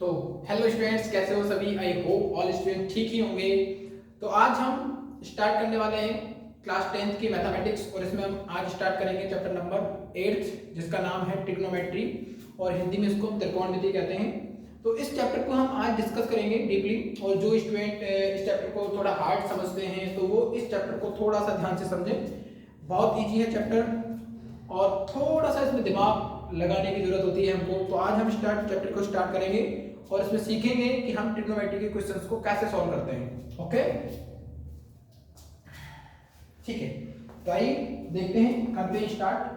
तो hello students, कैसे हो सभी। आई होप ऑल स्टूडेंट ठीक ही होंगे। तो आज हम स्टार्ट करने वाले हैं क्लास 10th की मैथमेटिक्स, और इसमें हम आज स्टार्ट करेंगे चैप्टर नंबर 8 जिसका नाम है ट्रिग्नोमेट्री, और हिंदी में इसको त्रिकोणमिति कहते हैं। तो इस चैप्टर को हम आज डिस्कस करेंगे डीपली, और जो स्टूडेंट इस चैप्टर को थोड़ा हार्ड समझते हैं तो वो इस चैप्टर को थोड़ा सा ध्यान से समझें। बहुत ईजी है चैप्टर और थोड़ा सा इसमें दिमाग लगाने की जरूरत होती है हमको। तो आज हम चैप्टर को स्टार्ट करेंगे और इसमें सीखेंगे कि हम ट्रिग्नोमेट्री के क्वेश्चंस को कैसे सॉल्व करते हैं। ओके, ठीक है। तो आइए देखते हैं, करते हैं स्टार्ट।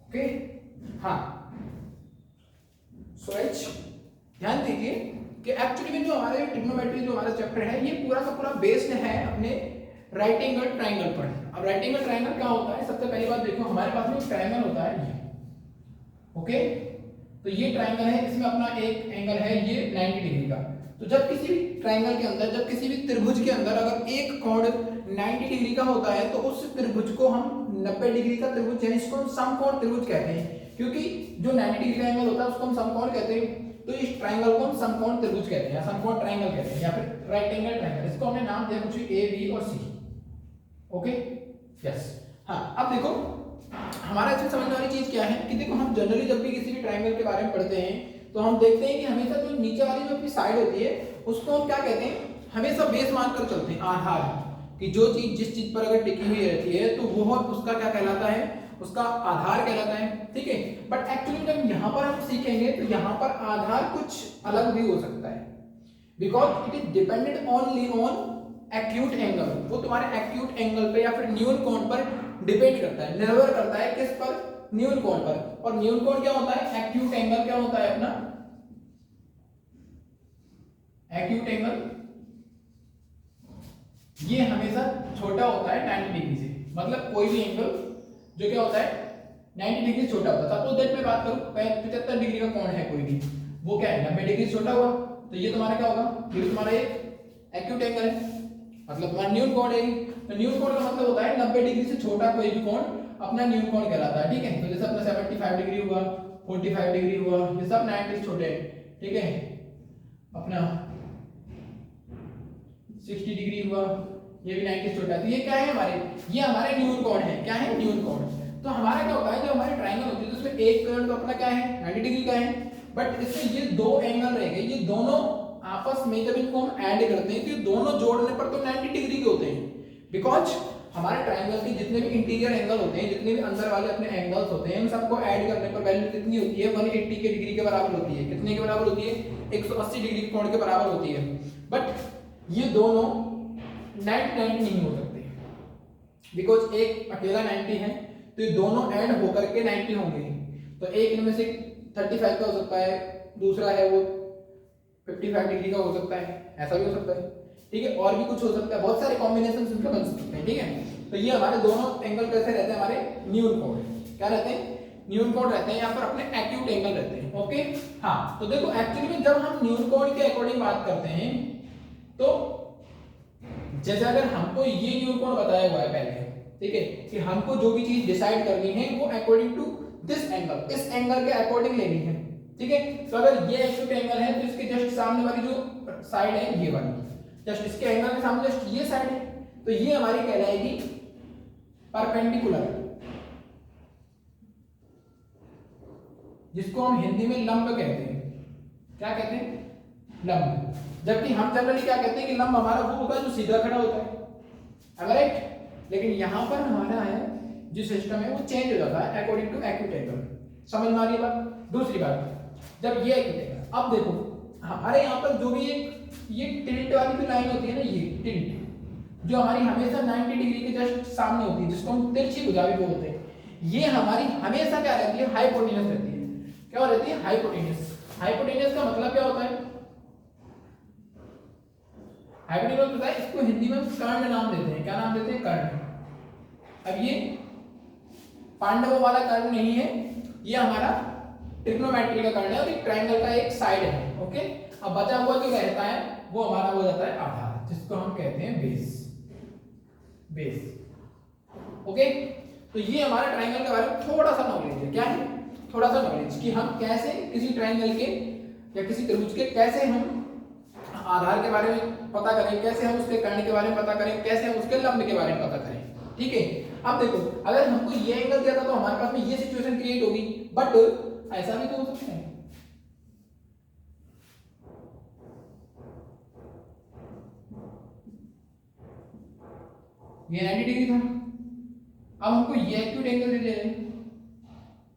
ओके, हाँ सूरज, ध्यान दीजिए कि एक्चुअली में जो हमारे ट्रिग्नोमेट्री जो हमारा चैप्टर है ये पूरा का पूरा बेस्ड है अपने राइट एंगल ट्रायंगल पर। अब राइट एंगल ट्रायंगल क्या होता है, सबसे पहली बात देखो, हमारे पास में एक ट्रायंगल होता है ये। ओके, तो ये ट्रायंगल है, इसमें अपना एक एंगल है ये 90 डिग्री का। तो जब किसी भी ट्रायंगल के अंदर, जब किसी भी त्रिभुज के अंदर अगर एक कोण 90 डिग्री का होता है तो उस त्रिभुज को हम 90 डिग्री का त्रिभुज, यानी इसको हम समकोण त्रिभुज कहते हैं, क्योंकि जो 90 डिग्री का एंगल होता है उसको हम समकोण कहते हैं। तो इस ट्रायंगल को हम समकोण त्रिभुज कहते हैं या समकोण ट्रायंगल कहते हैं, या फिर राइट एंगल ट्रायंगल। इसको हमने नाम दिया कुछ ए, बी और सी। Okay, yes. हाँ, अब देखो हमारा इसमें समझने वाली चीज क्या है कि देखो, हम जनरली जब भी किसी भी ट्रायंगल के बारे में पढ़ते हैं तो हम देखते हैं कि हमेशा जो नीचे वाली जो अपनी साइड होती है उसको हम क्या कहते हैं, हमेशा बेस मानकर चलते हैं, आधार, कि जो चीज जिस चीज पर अगर टिकी हुई रहती है तो वो उसका क्या कहलाता है, उसका आधार कहलाता है। ठीक है, बट एक्चुअली जब यहाँ पर हम सीखेंगे तो यहाँ पर आधार कुछ अलग भी हो सकता है, because it is dependent only on acute angle. वो तुम्हारे एक्यूट एंगल पे या फिर न्यून कोण पर डिपेंड करता है, निर्भर करता है किस पर, न्यून कोण पर। और न्यून कोण क्या होता है, एक्यूट एंगल क्या होता है अपना, एक्यूट एंगल ये हमेशा छोटा होता है 90 डिग्री से। मतलब कोई भी एंगल जो क्या होता है 90 डिग्री से छोटा होता है। सपोज दैट मैं बात करूं 75 डिग्री का कोण है कोई भी, वो क्या है 90 डिग्री से छोटा हुआ, तो ये तुम्हारा क्या होगा, ये तुम्हारा एक एक्यूट एंगल है, मतलब तुम्हारा न्यून कोण है। तो न्यून कोण का मतलब होता है 90 डिग्री से छोटा कोई भी कोण अपना न्यून कोण कहलाता है। ठीक है, तो जैसे अपना 75 डिग्री हुआ, 45 डिग्री हुआ, ये सब 90 से छोटे हैं। ठीक है, अपना 60 डिग्री हुआ, ये भी 90 से छोटा है। तो ये क्या है हमारे, ये हमारे न्यून कोण है। क्या है, न्यून कोण। तो हमारा क्या होता है, जो हमारे ट्रायंगल होती है तो उसमें एक कोण तो अपना क्या है 90 डिग्री का है, बट इसमें ये दो एंगल रहेंगे, ये दोनों आपस में जब इनको हम ऐड करते हैं तो ये दोनों जोड़ने पर तो 90 डिग्री के होते हैं। बिकॉज हमारे ट्रायंगल के जितने भी इंटीरियर एंगल होते हैं, जितने भी अंदर वाले अपने एंगल्स होते हैं, उन सबको ऐड करने पर वैल्यू कितनी होती है, 180 के डिग्री के बराबर होती है। कितने के बराबर होती है, 180 डिग्री के कोण के बराबर होती है। बट ये दोनों 90 नहीं हो सकते, बिकॉज एक अकेला 90 है तो ये दोनों ऐड होकर के 90 होंगे। तो एक इनमें से 35 का हो सकता है, दूसरा है वो 55 डिग्री का हो सकता है, ऐसा भी हो सकता है। ठीक है, और भी कुछ हो सकता है, बहुत सारे कॉम्बिनेशन इनके बन सकते हैं। ठीक है, तो ये हमारे दोनों एंगल कैसे रहते हैं, हमारे न्यून कोण। क्या रहते हैं, न्यून कोण रहते हैं, या फिर अपने एक्यूट एंगल रहते हैं। ओके, हाँ, तो देखो एक्चुअली में जब हम न्यून कोण के अकॉर्डिंग बात करते हैं तो जैसे अगर हमको ये न्यून कोण बताया हुआ है पहले, ठीक है, कि हमको जो भी चीज डिसाइड करनी है वो अकॉर्डिंग टू दिस एंगल, इस एंगल के अकॉर्डिंग लेनी है। ठीक है, तो अगर ये एक्यूट एंगल है तो इसके जस्ट सामने वाली जो साइड है ये वाली, जस्ट इसके एंगल के सामने जस्ट ये साइड है, तो ये हमारी कहलाएगी परपेंडिकुलर, जिसको हम हिंदी में लंब कहते हैं। क्या कहते हैं, लंब। जबकि हम जनरली क्या कहते हैं कि लंब हमारा वो होता है जो सीधा खड़ा होता है, राइट। लेकिन यहां पर हमारा है जो सिस्टम है वो चेंज हो जाता है अकॉर्डिंग टू एक्यूट एंगल। समझ में आ रही है बात। दूसरी बात, जब ये एक्यूट एंगल, अब देखो हमारे यहाँ पर जो भी एक ये टिल्ट वाली भी लाइन होती है ना, ये टिल्ट, जो हमारी हमेशा 90 डिग्री के जस्ट सामने होती है, जिसको हम तिरछी भुजा भी बोलते हैं, ये हमारी हमेशा क्या रहती है, हाइपोटेनस रहती है। क्या रहती है, हाइपोटेनस। हाइपोटेनस का मतलब क्या होता है, हाइपोटेनस होता है, इसको हिंदी में कर्ण नाम देते हैं। क्या नाम देते हैं, कर्ण। अब ये पांडवों वाला कर्ण नहीं है, ये हमारा ट्रिग्नोमेट्री का कर्ण है और एक ट्रायंगल का एक साइड है। ओके, अब बचा हुआ जो रहता है वो हमारा हो जाता है आधार, जिसको हम कहते हैं बेस। बेस। ओके, तो ये हमारा ट्रायंगल के बारे में थोड़ा सा नॉलेज है। क्या है, थोड़ा सा नॉलेज कि हम कैसे किसी ट्रायंगल के या किसी त्रिभुज के कैसे हम आधार के बारे में पता करें, कैसे हम उसके कर्ण के बारे में पता करें, कैसे हम उसके लंब के बारे में पता करें। ठीक है, अब देखो अगर हमको ये एंगल दिया था तो हमारे पास में ये सिचुएशन क्रिएट होगी, बट ऐसा भी तो हो सकता है। ये 90 डिग्री था, अब हमको ये एक्यूट एंगल दे दे रहे हैं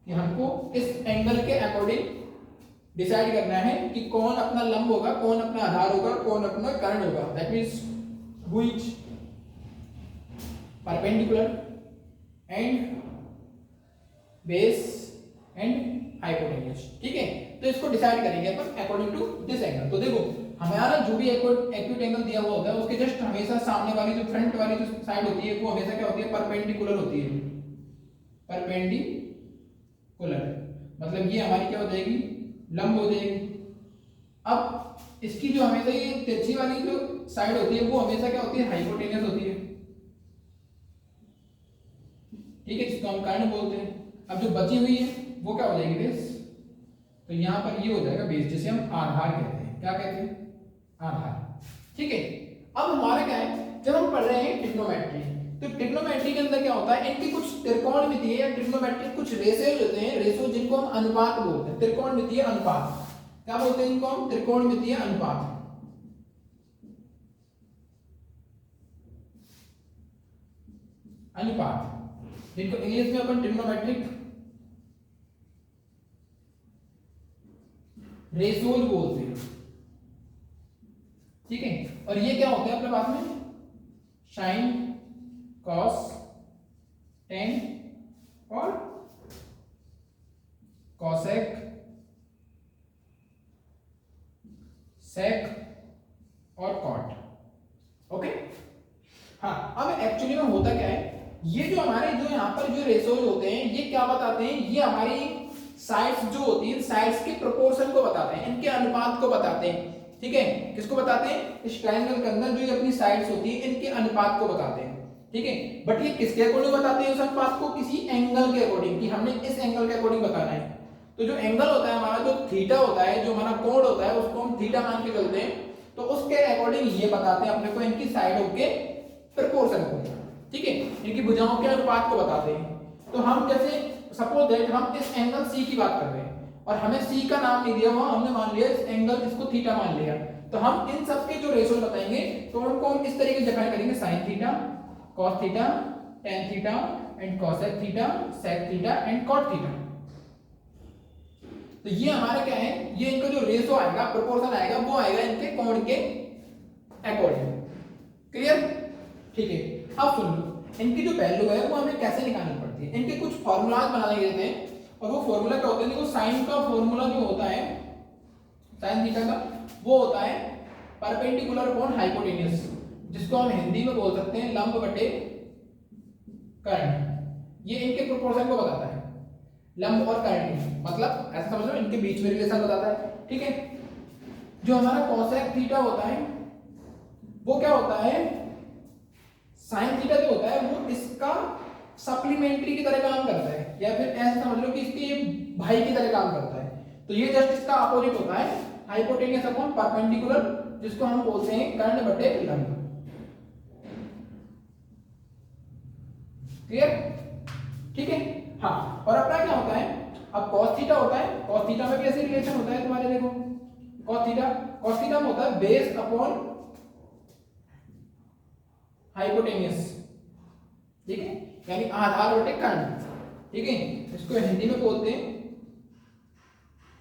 कि हमको इस एंगल के अकॉर्डिंग डिसाइड करना है कि कौन अपना लंब होगा, कौन अपना आधार होगा, कौन अपना कर्ण होगा। That means which perpendicular and base and hypotenuse. ठीक है, तो इसको डिसाइड करेंगे अपन अकॉर्डिंग टू दिस एंगल। तो देखो हमारा जो भी एक्यूट एंगल दिया हुआ होता है उसके जस्ट हमेशा सामने वाली जो फ्रंट वाली जो साइड होती है वो हमेशा क्या होती है, परपेंडिकुलर होती है। परपेंडिकुलर मतलब ये हमारी क्या हो जाएगी, लंब हो जाएगी। अब इसकी जो हमेशा ये तिरछी वाली जो साइड होती है वो हमेशा क्या होती है, हाइपोटेन्यूज होती है। ठीक है, जिसको हम कर्ण बोलते हैं। अब जो बची हुई है वो क्या हो जाएगी, बेस। तो यहां पर ये हो जाएगा बेस, जिसे हम आधार कहते हैं। क्या कहते हैं, आधार। ठीक है, अब हमारा क्या है, जब हम पढ़ रहे हैं ट्रिग्नोमेट्री, तो ट्रिग्नोमेट्री के अंदर क्या होता है, इनके कुछ त्रिकोणमितीय या ट्रिग्नोमेट्रिक कुछ रेशियोज होते हैं, रेशियो जिनको हम अनुपात बोलते हैं। त्रिकोणमितीय अनुपात क्या बोलते हैं इनको हम, त्रिकोणमितीय अनुपात। अनुपात जिनको इंग्लिश में अपन ट्रिग्नोमेट्रिक रेशियोज बोलते हैं। ठीक है, और ये क्या होता है अपने पास में, साइन, कॉस, टेन और कॉसेक, सेक और कॉट। ओके, हाँ, अब एक्चुअली में होता क्या है, ये जो हमारे जो यहाँ पर जो रेशियोज होते हैं ये क्या बताते हैं, ये हमारी साइड्स जो होती है, साइड्स के प्रोपोर्शन को बताते हैं, इनके अनुपात को बताते हैं। ठीक है, किसको बताते हैं, इस ट्रायंगल के अंदर जो ये अपनी साइड्स होती है इनके अनुपात को बताते हैं। ठीक है, बट ये किसके अकॉर्डिंग बताते हैं उस अनुपात को, किसी एंगल के अकॉर्डिंग, कि हमने इस एंगल के अकॉर्डिंग बताना है। तो जो एंगल होता है हमारा, जो थीटा होता है, जो हमारा कोण होता है, उसको हम थीटा मान के चलते हैं। तो उसके अकॉर्डिंग ये बताते हैं अपने को इनकी साइडों के प्रोपोर्शन को। ठीक है, इनकी भुजाओं के अनुपात को बताते हैं। तो हम जैसे सपोज दैट हम इस एंगल सी की बात कर रहे हैं और हमें सी का नाम नहीं दिया हुआ, हमने मान लिया इस एंगल, इसको थीटा मान लिया। तो हम इन सब के जो रेशियो बताएंगे तो उनको हम इस तरीके से डिफाइन करेंगे, sine theta, cos theta, tan theta and cosec theta, sec theta and cot theta. तो ये हमारा क्या है, ये इनका जो रेशियो आएगा, प्रोपोर्शन आएगा, वो आएगा इनके कोण के अकॉर्डिंग। क्लियर? ठीक है, अब सुन लो, इनकी जो वैल्यू है वो हमें कैसे निकालनी पड़ती है। इनके कुछ फॉर्मूलाज बनाए गए थे और वो फॉर्मूला क्या होते हैं, देखो साइन का फॉर्मूला जो होता है, साइन थीटा का, वो होता है परपेंडिकुलर अपॉन हाइपोटेन्यूज, जिसको हम हिंदी में बोल सकते हैं लंब बटे कर्ण। ये इनके प्रोपोर्शन को बताता है, लंब और कर्ण, मतलब ऐसा समझ लो इनके बीच में रिलेशन बताता है। ठीक है, जो हमारा कोसेक थीटा होता है वो क्या होता है, साइन थीटा जो होता है वो इसका सप्लीमेंट्री की तरह काम करता है, या फिर ऐसा समझ लो कि इसके ये भाई की तरह काम करता है। तो ये जस्ट इसका अपोजिट होता है, हाइपोटेन्यूज अपॉन परपेंडिकुलर, जिसको हम बोलते हैं कर्ण बटे लंब। क्लियर? ठीक है, हाँ। और अपना क्या होता है, अब cos थीटा होता है, cos थीटा में भी ऐसे रिलेशन होता है तुम्हारे, देखो cos थीटा में होता है बेस अपॉन हाइपोटेन्यूज। ठीक है, यानी आधार बटे कर्ण। ठीक है, इसको हिंदी में बोलते हैं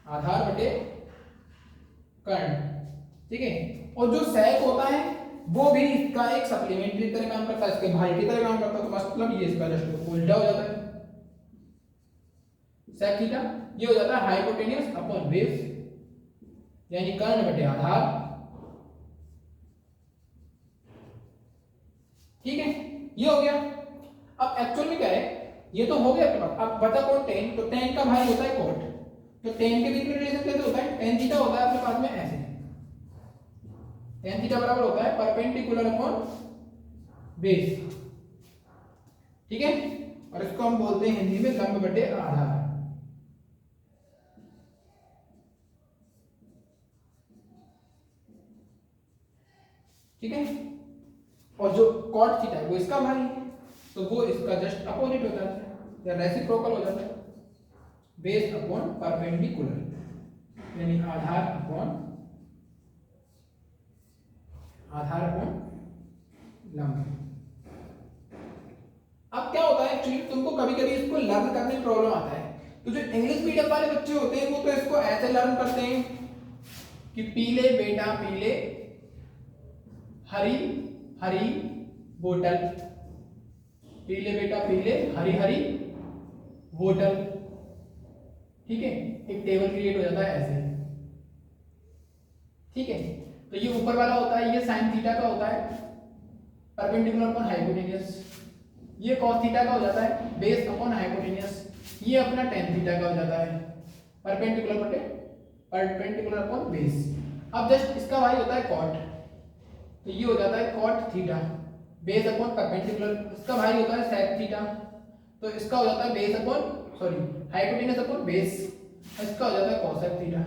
आधार बटे कर्ण। ठीक है, और जो सेक होता है वो भी इसका एक सप्लीमेंट्री तरह काम करता है, इसके भाई की तरह काम करता है। तो मतलब ये इसका जस्ट उल्टा हो जाता है। सेक थीटा ये हो जाता है हाइपोटेन्यूस अपॉन बेस, यानी कर्ण बटे आधार। ठीक है, ये हो गया। अब एक्चुअल में क्या है, ये तो हो गया आपके पास। अब बचा कौन, टेन। तो टेन का भाई होता है कॉट। तो टेन के बीच में रिलेशन कैसे होता है, टेन थीटा होता है आपके पास में ऐसे, टेन थीटा बराबर होता है परपेंडिकुलर अपॉन बेस। ठीक है, और इसको हम बोलते हैं हिंदी में लंब बटे आधार। ठीक है, और जो कॉट थीटा है वो इसका भाई है, तो वो इसका जस्ट अपोजिट हो जाता है या रेसिप्रोकल हो जाता है। बेस अपॉन परपेंडिकुलर यानी आधार अपॉन लंब। अब क्या होता है एक्चुअली, तुमको कभी कभी इसको लर्न करने में प्रॉब्लम आता है। तो जो इंग्लिश मीडियम वाले बच्चे होते हैं वो तो इसको ऐसे लर्न करते हैं कि पीले बेटा पीले, हरी हरी बोतल, पीले बेटा पीले, हरी हरी बोतल। ठीक है, एक टेबल क्रिएट हो जाता है ऐसे। ठीक है, तो ये ऊपर वाला होता है, ये साइन थीटा का होता है परपेंडिकुलर अपॉन हाइपोटेन्यूस। ये कॉस थीटा का हो जाता है बेस अपॉन हाइपोटेन्यूस। ये अपना टेन थीटा का हो जाता है परपेंडिकुलर अपॉन बेस। अब जस्ट इसका भाई होता है कॉट, तो ये हो जाता है cot theta base upon perpendicular. इसका भाई होता है सेक थीटा, तो इसका हो जाता है base upon hypotenuse upon base. इसका हो जाता है कोसेक थीटा,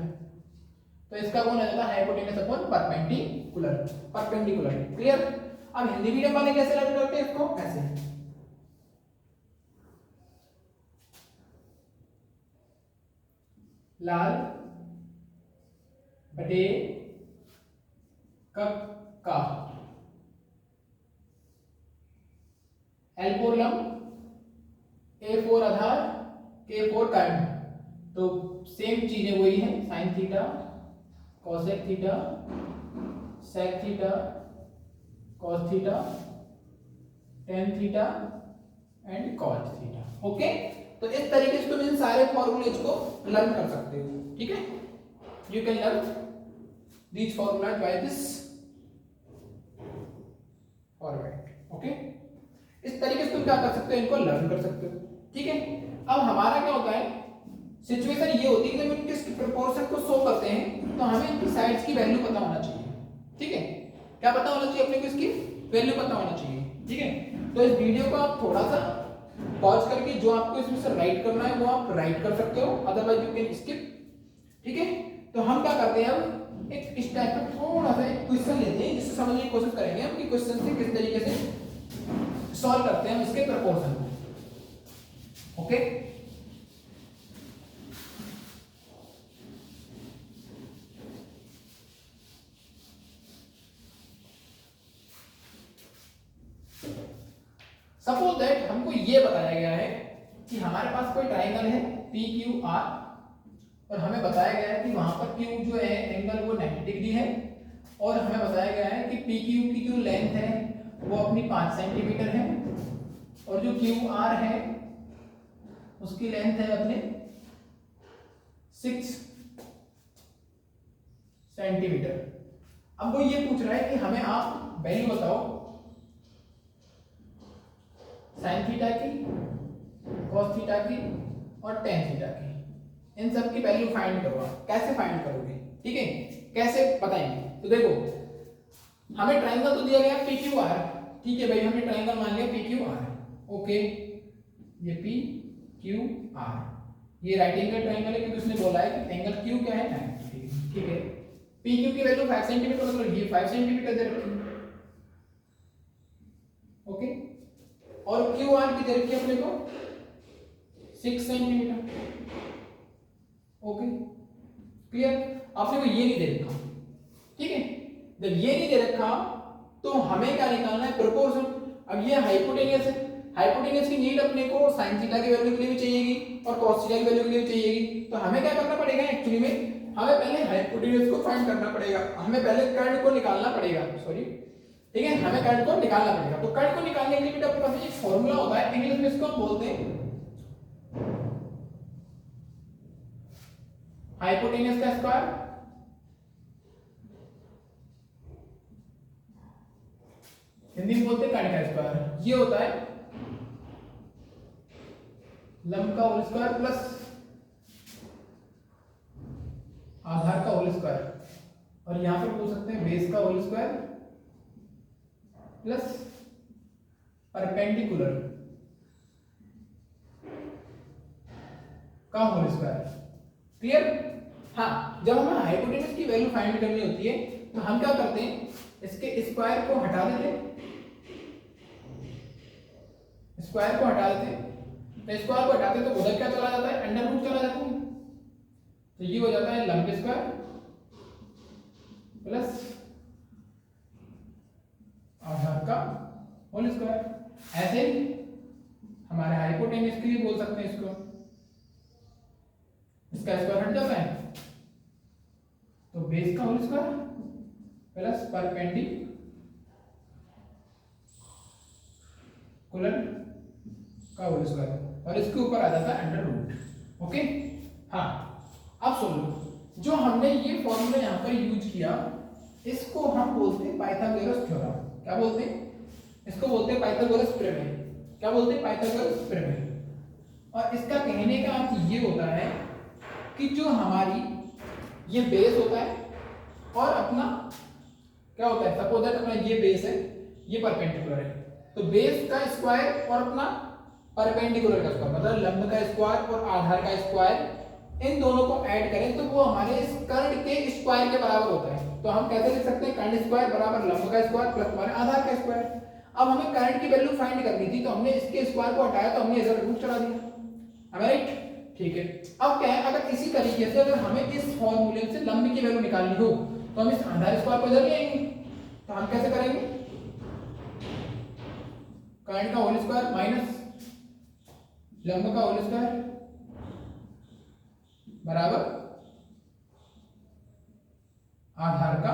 तो इसका कौन हो जाता है हाइपोटेन्यूस अपॉन परपेंडिकुलर। क्लियर। अब हिंदी मीडियम वाले कैसे लर्न करते हैं इसको, ऐसे लाल बटे का L फोर लंब, A फोर आधार, K फोर कर्ण। तो सेम चीजें वही है, sine theta, cosec theta, sec theta, cos theta, tan theta and cot theta. Okay, तो इस तरीके से तुम इन सारे फॉर्मूलेज को लर्न कर सकते हो। ठीक है, you can learn these formulas by this format. Okay, इस तरीके से तुम क्या कर सकते हो, इनको लर्न कर सकते हो। ठीक है, अब हमारा क्या होता है, सिचुएशन ये होती है कि जब इनके प्रोपोर्शन को शो करते हैं तो हमें इनकी साइड्स की वैल्यू पता होना चाहिए। ठीक है, क्या पता होना चाहिए अपने को, इसकी वैल्यू पता होना चाहिए। ठीक है, तो इस वीडियो को आप थोड़ा सा पॉज करके जो आपको इसमें से राइट करना है वो आप राइट कर सकते हो, अदरवाइज यू कैन स्किप। ठीक है, तो हम क्या करते हैं, अब एक इस टाइप का थोड़ा सा एक क्वेश्चन लेते हैं जिससे समझने की कोशिश करेंगे हम कि क्वेश्चन से किस तरीके से सॉल्व करते हैं इसके प्रोपोर्शन को। ओके, सपोज दैट हमको ये बताया गया है कि हमारे पास कोई ट्राइंगल है पी क्यू आर, और हमें बताया गया है कि वहां पर क्यू जो है एंगल वो 90 डिग्री है, और हमें बताया गया है कि पी क्यू की जो लेंथ है वो अपनी 5 सेंटीमीटर है, और जो क्यू आर है उसकी लेंथ है अपने 6 सेंटीमीटर। अब वो ये पूछ रहा है कि हमें आप वैल्यू बताओ साइन थीटा की, कॉस थीटा की और टेन थीटा की। इन सब की वैल्यू फाइंड करो। आप कैसे फाइंड करोगे, ठीक है, कैसे बताएंगे। तो देखो, हमें ट्राइंगल तो दिया गया पी क्यू आर। ठीक है भाई, हमने ट्राइंगल मान लिया पी क्यू आर। ओके, ये पी क्यू आर, ये राइट एंगल ट्राइंगल है क्योंकि उसने बोला है कि एंगल क्यू क्या है 90 डिग्री। ठीक है, पी क्यू की वैल्यू 5 सेंटीमीटर, मतलब ये 5 सेंटीमीटर दे रखी है। ओके, और क्यू आर की दे रखी है अपने को 6 सेंटीमीटर। Okay, clear. आपने को ये नहीं दे रखा। ठीक है, जब ये नहीं दे रखा तो हमें क्या निकालना है, प्रोपोर्शन। अब ये हाइपोटेनियस है, हाइपोटेनियस की नीड अपने को साइन थीटा की वैल्यू के लिए भी चाहिएगी और कॉस थीटा की वैल्यू के लिए भी चाहिएगी। तो हमें क्या करना पड़ेगा, एक्चुअली में हमें पहले हाइपोटेनियस को फाइंड करना पड़ेगा, हमें पहले कर्ण को निकालना पड़ेगा। सॉरी, ठीक है, हमें करंट को निकालना पड़ेगा। तो करंट को निकालने के लिए बेटा अपने पास एक फॉर्मूला होता है, इंग्लिश में इसको हम बोलते हैं हाइपोटेनस का स्क्वायर, हिंदी में बोलते हैं करंट का स्क्वायर। ये होता है लंब का होल स्क्वायर प्लस आधार का होल स्क्वायर, और यहां पर बोल सकते हैं बेस का होल स्क्वायर प्लस परपेंडिकुलर का होल स्क्वायर। क्लियर? हाँ, जब हमें हाइपोटेनस की वैल्यू फाइंड करनी होती है तो हम क्या करते हैं, इसके स्क्वायर को हटा देते हैं, स्क्वायर को हटा देते हैं। तो स्क्वायर को हटाते हैं तो उधर क्या चला जाता है, अंडर रूट चला जाता है। तो ये हो जाता है लंब स्क्वायर प्लस आधार का होल स्क्वायर। ऐसे ही हमारे हाइपोटेनस के लिए बोल सकते हैं इसको, इसका स्क्वायर हट जाता है तो बेस का होल स्क्वायर प्लस परपेंडिकुलर का होल स्क्वायर, और इसके ऊपर आ जाता है अंडर रूट। ओके, हाँ अब सुन लो, जो हमने ये फॉर्मूला यहाँ पर यूज किया इसको हम बोलते हैं पाइथागोरस थ्योरम। क्या बोलते हैं? इसको बोलते हैं पाइथागोरस प्रमेय। क्या बोलते हैं? पाइथागोरस प्रमेय। और इसका कहने का अर्थ ये होता है कि जो हमारी ये बेस होता है और अपना क्या होता है, सपोज दैट अपना ये बेस है, ये परपेंडिकुलर है, तो बेस का स्क्वायर और अपना परपेंडिकुलर का स्क्वायर मतलब लंब का स्क्वायर और आधार का स्क्वायर, इन दोनों को ऐड करें तो वो हमारे इस कर्ण के स्क्वायर के बराबर होता है। तो हम कैसे लिख सकते हैं, कर्ण स्क्वायर बराबर लंब का स्क्वायर प्लस हमारे आधार का स्क्वायर। अब हमें कर्ण की वैल्यू फाइंड करनी थी तो हमने इसके स्क्वायर को हटाया तो हमने इधर रूट चढ़ा दिया। राइट? ठीक है। अब क्या है, अगर इसी तरीके से अगर हमें इस फॉर्मूले से लंब की वैल्यू निकालनी हो तो हम इस आधार स्क्वायर को इधर ले आएंगे। तो हम कैसे करेंगे, कर्ण का होल स्क्वायर माइनस लंब का होल स्क्वायर बराबर आधार का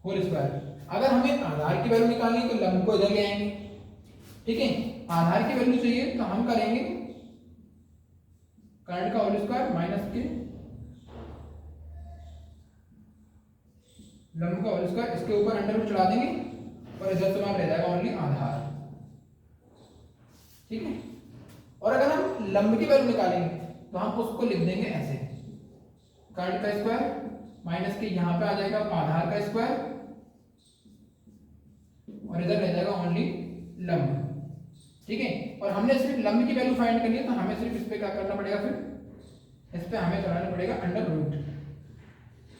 होल स्क्वायर। अगर हमें आधार की वैल्यू निकालनी है तो लंब को इधर ले आएंगे। ठीक है, आधार की वैल्यू चाहिए तो हम करेंगे कर्ण का होल स्क्वायर माइनस के लंब का होल स्क्वायर, इसके ऊपर अंडर रूट चढ़ा देंगे और इधर से रह जाएगा ओनली आधार। ठीक है, और अगर हम लंब की वैल्यू निकालेंगे तो हम उसको लिख देंगे ऐसे, कर्ण का स्क्वायर माइनस के यहां पे आ जाएगा आधार का स्क्वायर और इधर रह जाएगा ओनली लंब। ठीक है, और हमने सिर्फ लंब की वैल्यू फाइंड करनी है तो हमें सिर्फ इस पे क्या करना पड़ेगा, फिर इस पे हमें चढ़ाना पड़ेगा अंडर रूट।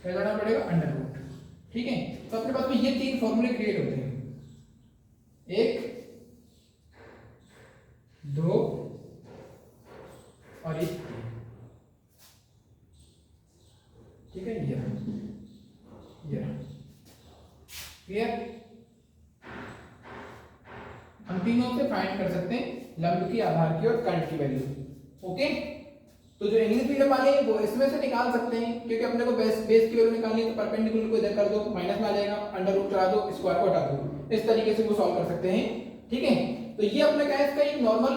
क्या चढ़ाना पड़ेगा? Under root. ठीक है, तो अपने पास में ये तीन फॉर्मूले क्रिएट होते हैं, 1 2 और 1। ठीक है, ये क्लियर? हम तीनों से फाइंड कर सकते हैं लंब की, आधार की और कर्ण की वैल्यू। ओके, तो जो इंग्लिश मीडियम वाले हैं वो इसमें से निकाल सकते हैं क्योंकि अपने को बेस की वैल्यू निकालनी है तो परपेंडिकुलर को इधर कर दो, माइनस में आ जाएगा, अंडर रूट करा दो, स्क्वायर को हटा दो, इस तरीके से वो सॉल्व कर सकते हैं। ठीक है, तो ये अपने क्या है, इसका एक नॉर्मल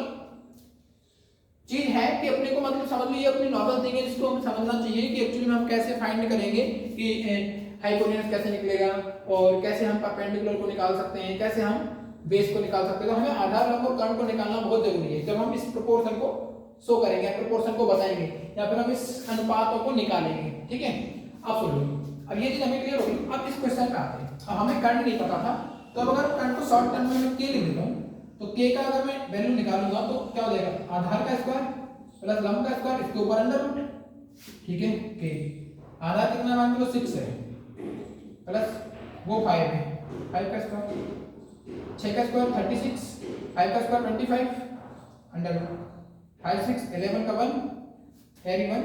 चीज है कि अपने को मतलब समझ लो ये अपनी नॉर्मल थिंग है जिसको हमें समझना चाहिए कि एक्चुअली में हम कैसे फाइंड करेंगे कि हाइपोटेनस कैसे निकलेगा और कैसे हम परपेंडिकुलर को निकाल सकते हैं, कैसे हम बेस को निकाल सकते हैं। तो हमें आधार, लंब और कर्ण को निकालना बहुत जरूरी है जब हम इस प्रोपोर्शन को शो करेंगे, प्रोपोर्शन को बताएंगे या फिर हम इस अनुपातों को निकालेंगे। ठीक है, अब सुन लो, अब ये चीज हमें क्लियर होगी। अब इस क्वेश्चन पे आते हैं। अब हमें कर्ण नहीं पता था तो अब अगर कर्ण को शॉर्ट टर्म में मैं k लिख देता हूं तो k का अगर मैं वैल्यू निकालूंगा तो क्या हो जाएगा, आधार का स्क्वायर प्लस लंब का स्क्वायर, इसके ऊपर अंडर रूट। ठीक है, k आधार कितना मान लो 6 है प्लस वो 5 है, 5 का स्क्वायर 6 का स्क्वायर 36, 5 का स्क्वायर 25 अंडर रूट 5 6 11 का 1 कैरी 1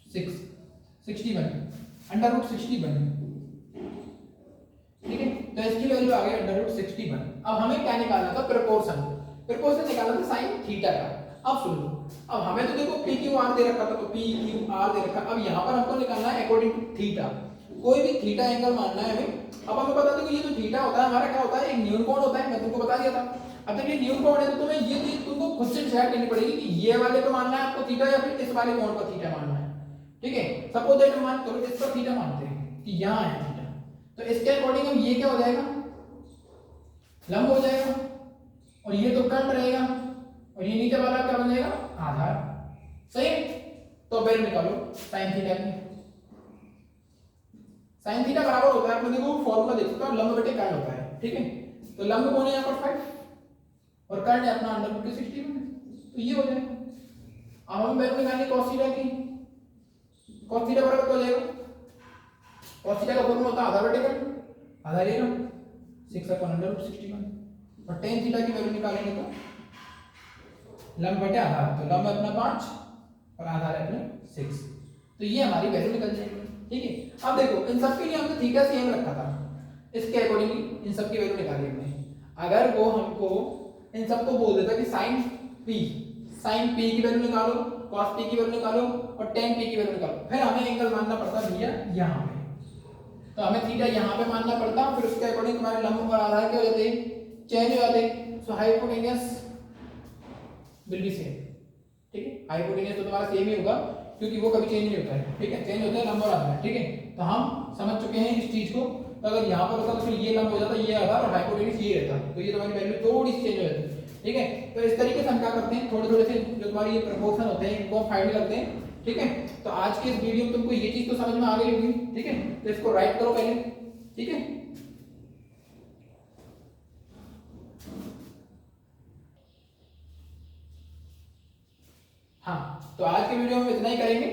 6 61 अंडर रूट 61। ठीक है, तो इसकी वैल्यू आ गई अंडर रूट 61। अब हमें क्या निकालना था, प्रोपोर्शन। प्रोपोर्शन निकालना था साइन थीटा का। अब सुन लो, अब हमें तो देखो पी क्यू आर दे रखा था तो पी क्यू आर दे रखा, अब यहाँ पर हमको निकालना है अकॉर्डिंग टू थीटा। कोई भी थीटा एंगल मानना है हमें। अब हमें बता दो कि ये जो थीटा होता है हमारा क्या होता है, एक न्यून कोण होता है, मैं तुमको बता दिया था। अब जब ये न्यून कोण है तो तुम्हें ये चीज तुमको खुद से डिसाइड करनी पड़ेगी कि ये वाले पे मानना है आपको थीटा या फिर इस वाले कोण पर थीटा मानना है। ठीक है, सपोज दैट मान करो इस पर थीटा मानते हैं कि यहाँ है थीटा, तो इसके अकॉर्डिंग हम ये क्या हो जाएगा, लंब हो जाएगा, और ये तो कर्ण रहेगा, और ये नीचे वाला क्या बन जाएगा, आधार। सही है, तो वैल्यू निकालो साइन थीटा की। साइन थीटा बराबर होता है, आपने देखो फॉर्मूला देख सकते हो, लंब बटे कर्ण होता है। ठीक है, तो लंब कौन है यहाँ पर 5 और कर्ण है अपना अंडर रूट के 61, तो ये हो जाएगा। अब हम वैल्यू निकालेंगे cos थीटा की। cos थीटा बराबर क्या हो जाएगा, cos थीटा का फॉर्मूला होता है आधा बटे कर्ण, आधा ले लो 6 अपॉन अंडर रूट 61, और tan थीटा की वैल्यू निकालेंगे तो लंब बटे आधार, तो लंब अपना 5 और आधार है अपना 6, तो ये हमारी वैल्यू निकल जाएगी। ठीक है, अब देखो इन सब के लिए हमने थीटा सेम रखा था, इसके अकॉर्डिंगली इन सब की वैल्यू निकाली हमने। अगर वो हमको इन सबको बोल देता कि sin p की वैल्यू निकालो, cos p की वैल्यू निकालो और tan p की वैल्यू निकालो, फिर हमें एंगल मानना पड़ता भैया यहाँ पे, तो हमें थीटा यहाँ पे मानना पड़ता, फिर उसके अकॉर्डिंग तुम्हारे लंब और आधार क्या हो जाते, चेंज हो जाते। सो हाइपोटेन्यूस विल बी सेम। ठीक है, हाइपोटेन्यूस तो तुम्हारा सेम ही होगा क्योंकि वो कभी चेंज नहीं होता है। ठीक है, चेंज होता है लंब और आधार। ठीक है, तो हम समझ चुके हैं इस चीज को, तो अगर यहाँ पर होता तो फिर ये लंब हो जाता, ये आधार और हाइपोटेन्यूस ये रहता, तो ये तुम्हारी वैल्यू थोड़ी सी चेंज हो जाती। ठीक है, तो इस तरीके से हम क्या करते हैं, थोड़े थोड़े से जो तुम्हारी ये प्रपोर्शन होते हैं इनको फाइंड करते हैं। ठीक है, तो आज के इस वीडियो में तुमको ये चीज तो समझ में आ गई होगी। ठीक है, तो इसको राइट करो पहले। ठीक है, हाँ, तो आज के वीडियो में इतना ही करेंगे।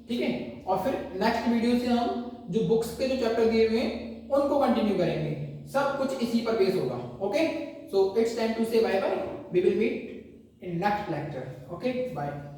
ठीक है, और फिर नेक्स्ट वीडियो से हम जो बुक्स के जो चैप्टर दिए हुए हैं उनको कंटिन्यू करेंगे, सब कुछ इसी पर बेस होगा। Okay, so it's time to say bye bye, we will meet in next lecture. Okay, bye.